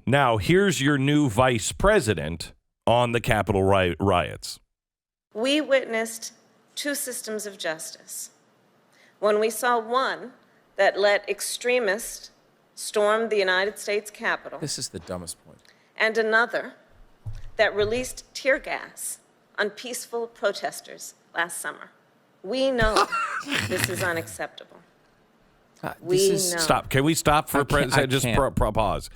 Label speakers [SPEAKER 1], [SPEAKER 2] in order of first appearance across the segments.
[SPEAKER 1] Now, here's your new vice president on the Capitol riots.
[SPEAKER 2] We witnessed two systems of justice. When we saw one that let extremists storm the United States Capitol.
[SPEAKER 3] This is the dumbest point.
[SPEAKER 2] And another that released tear gas on peaceful protesters last summer. We know this is unacceptable. We know.
[SPEAKER 1] Stop. Can we stop for a second? Just pause.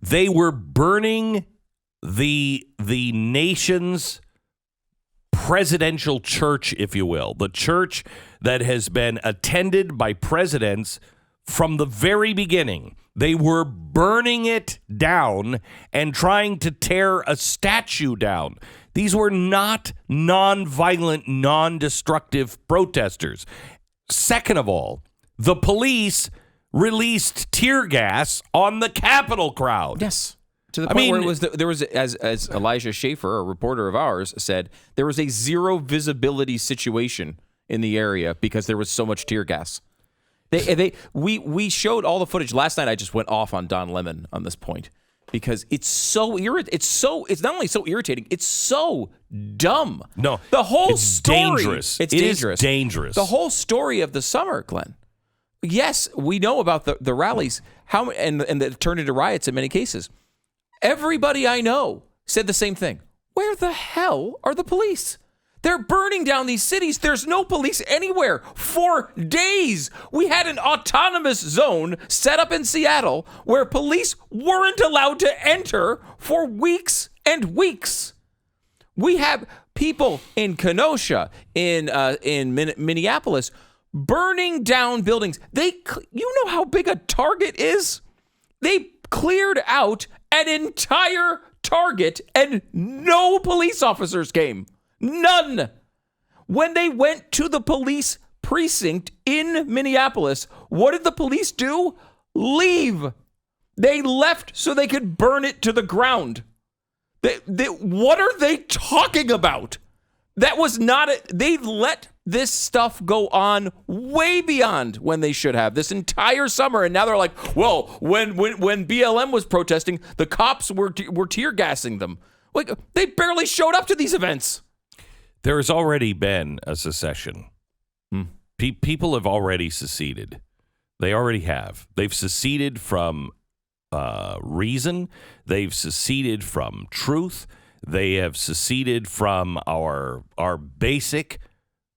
[SPEAKER 1] They were burning the nation's presidential church, if you will, the church that has been attended by presidents from the very beginning. They were burning it down and trying to tear a statue down. These were not nonviolent, non-destructive protesters. Second of all, the police released tear gas on the Capitol crowd.
[SPEAKER 3] Yes. To the point where it was there was, as Elijah Schaefer, a reporter of ours, said, there was a zero visibility situation in the area because there was so much tear gas. We showed all the footage last night. I just went off on Don Lemon on this point because it's so it's not only so irritating, it's so dumb.
[SPEAKER 1] No,
[SPEAKER 3] the whole
[SPEAKER 1] it's
[SPEAKER 3] story.
[SPEAKER 1] Dangerous.
[SPEAKER 3] It's
[SPEAKER 1] it
[SPEAKER 3] dangerous.
[SPEAKER 1] Is dangerous.
[SPEAKER 3] The whole story of the summer, Glenn. Yes, we know about the rallies, and that turned into riots in many cases. Everybody I know said the same thing. Where the hell are the police? They're burning down these cities. There's no police anywhere for days. We had an autonomous zone set up in Seattle where police weren't allowed to enter for weeks and weeks. We have people in Kenosha, in Minneapolis, burning down buildings. You know how big a Target is? They cleared out an entire Target and no police officers came. None. When they went to the police precinct in Minneapolis, what did the police do? Leave. They left so they could burn it to the ground. What are they talking about? That was not it. They let this stuff go on way beyond when they should have this entire summer. And now they're like, well, when BLM was protesting, the cops were tear gassing them. Like, they barely showed up to these events.
[SPEAKER 1] There has already been a secession. People have already seceded. They already have. They've seceded from reason. They've seceded from truth. They have seceded from our basic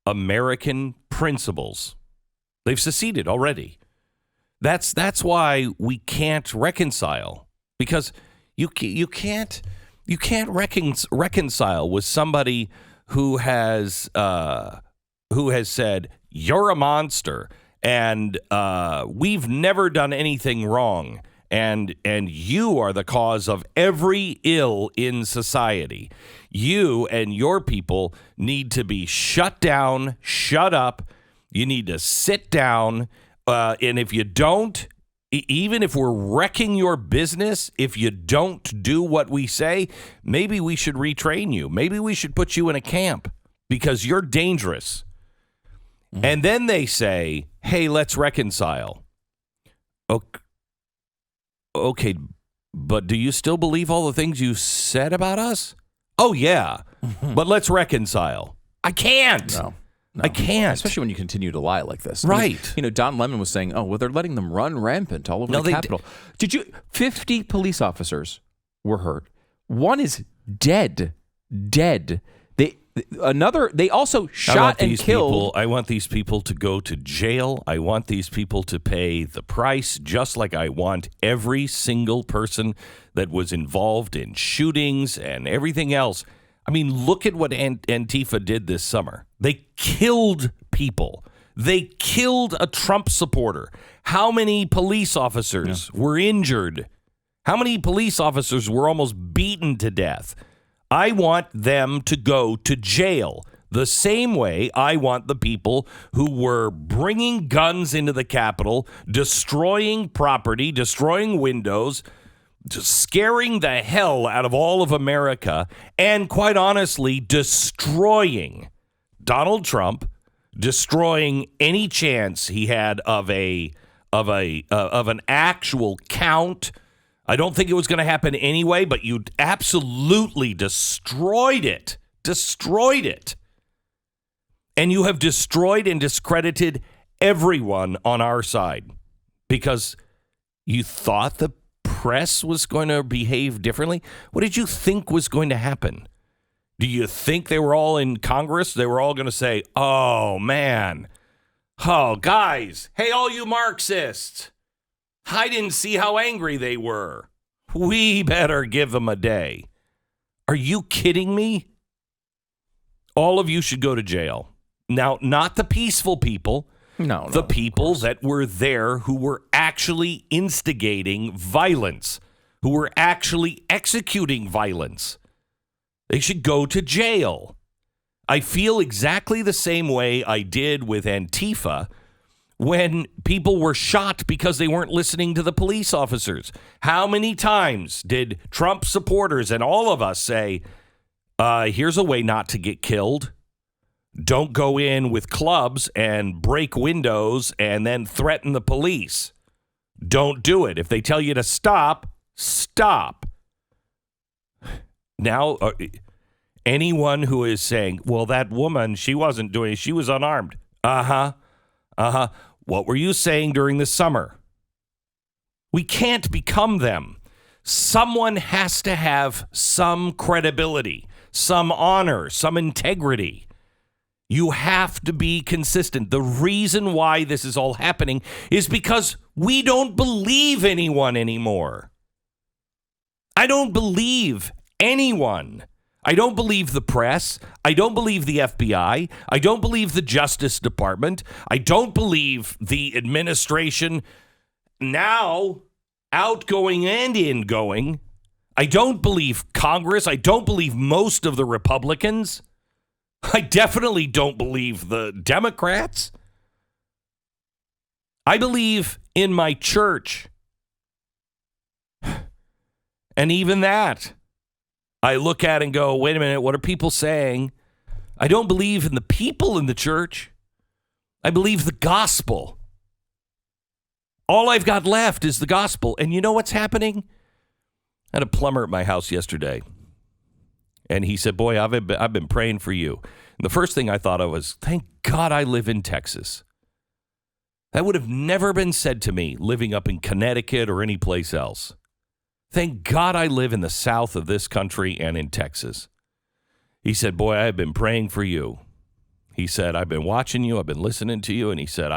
[SPEAKER 1] American principles. They've seceded already. That's why we can't reconcile, because you can't reconcile with somebody who has said you're a monster and we've never done anything wrong. And you are the cause of every ill in society. You and your people need to be shut down, shut up. You need to sit down. And if you don't, even if we're wrecking your business, if you don't do what we say, maybe we should retrain you. Maybe we should put you in a camp because you're dangerous. And then they say, hey, let's reconcile. Okay, but do you still believe all the things you said about us? Oh, yeah, but let's reconcile. I can't.
[SPEAKER 3] No,
[SPEAKER 1] I can't.
[SPEAKER 3] Especially when you continue to lie like this.
[SPEAKER 1] Right.
[SPEAKER 3] Don Lemon was saying, oh, well, they're letting them run rampant all over the Capitol. Did you? 50 police officers were hurt. One is dead. They also shot and killed.
[SPEAKER 1] I want these people to go to jail. I want these people to pay the price, just like I want every single person that was involved in shootings and everything else. I mean, look at what Antifa did this summer. They killed people. They killed a Trump supporter. How many police officers were injured? How many police officers were almost beaten to death? I want them to go to jail the same way I want the people who were bringing guns into the Capitol, destroying property, destroying windows, scaring the hell out of all of America, and quite honestly, destroying Donald Trump, destroying any chance he had of an actual count I don't think it was going to happen anyway, but you absolutely destroyed it. Destroyed it. And you have destroyed and discredited everyone on our side because you thought the press was going to behave differently. What did you think was going to happen? Do you think they were all in Congress? They were all going to say, oh, man. Oh, guys. Hey, all you Marxists. I didn't see how angry they were. We better give them a day. Are you kidding me? All of you should go to jail. Now, not the peaceful people.
[SPEAKER 3] No,
[SPEAKER 1] the people that were there who were actually instigating violence, who were actually executing violence. They should go to jail. I feel exactly the same way I did with Antifa when people were shot because they weren't listening to the police officers. How many times did Trump supporters and all of us say, here's a way not to get killed? Don't go in with clubs and break windows and then threaten the police. Don't do it. If they tell you to stop, stop. Now, anyone who is saying, well, that woman, she wasn't doing it, she was unarmed. What were you saying during the summer? We can't become them. Someone has to have some credibility, some honor, some integrity. You have to be consistent. The reason why this is all happening is because we don't believe anyone anymore. I don't believe anyone. I don't believe the press. I don't believe the FBI. I don't believe the Justice Department. I don't believe the administration, now outgoing and ingoing. I don't believe Congress. I don't believe most of the Republicans. I definitely don't believe the Democrats. I believe in my church. And even that, I look at and go, wait a minute, what are people saying? I don't believe in the people in the church. I believe the gospel. All I've got left is the gospel. And you know what's happening? I had a plumber at my house yesterday. And he said, boy, I've been praying for you. And the first thing I thought of was, thank God I live in Texas. That would have never been said to me living up in Connecticut or any place else. Thank God I live in the south of this country and in Texas. He said, boy, I've been praying for you. He said, I've been watching you. I've been listening to you. And he said,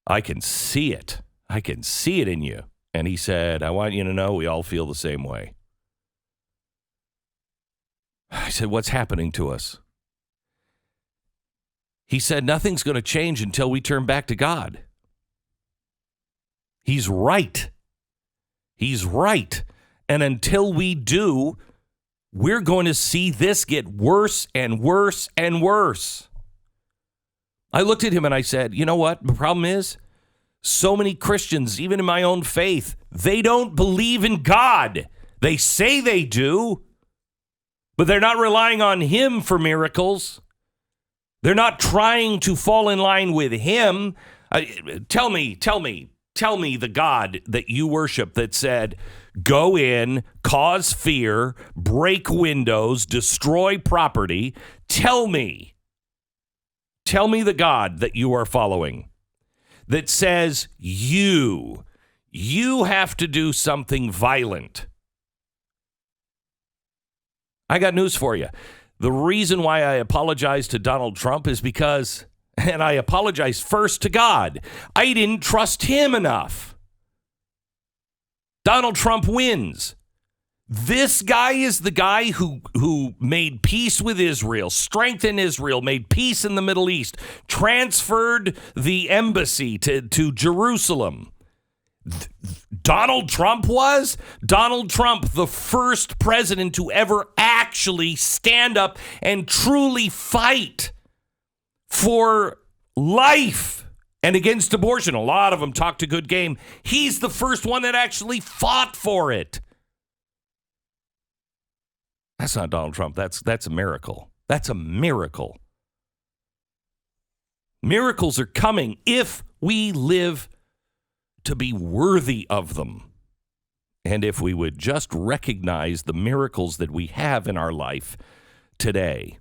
[SPEAKER 1] I can see it. I can see it in you. And he said, I want you to know we all feel the same way. I said, what's happening to us? He said, nothing's going to change until we turn back to God. He's right. He's right. And until we do, we're going to see this get worse and worse and worse. I looked at him and I said, you know what? The problem is, so many Christians, even in my own faith, they don't believe in God. They say they do, but they're not relying on him for miracles. They're not trying to fall in line with him. Tell me the God that you worship that said, go in, cause fear, break windows, destroy property. Tell me the God that you are following that says you have to do something violent. I got news for you. The reason why I apologize to Donald Trump is because, and I apologize first to God, I didn't trust him enough. Donald Trump wins. This guy is the guy who made peace with Israel, strengthened Israel, made peace in the Middle East, transferred the embassy to Jerusalem. Donald Trump was? Donald Trump, the first president to ever actually stand up and truly fight for life and against abortion. A lot of them talked a good game. He's the first one that actually fought for it. That's not Donald Trump. That's a miracle. That's a miracle. Miracles are coming if we live to be worthy of them. and if we would just recognize the miracles that we have in our life today.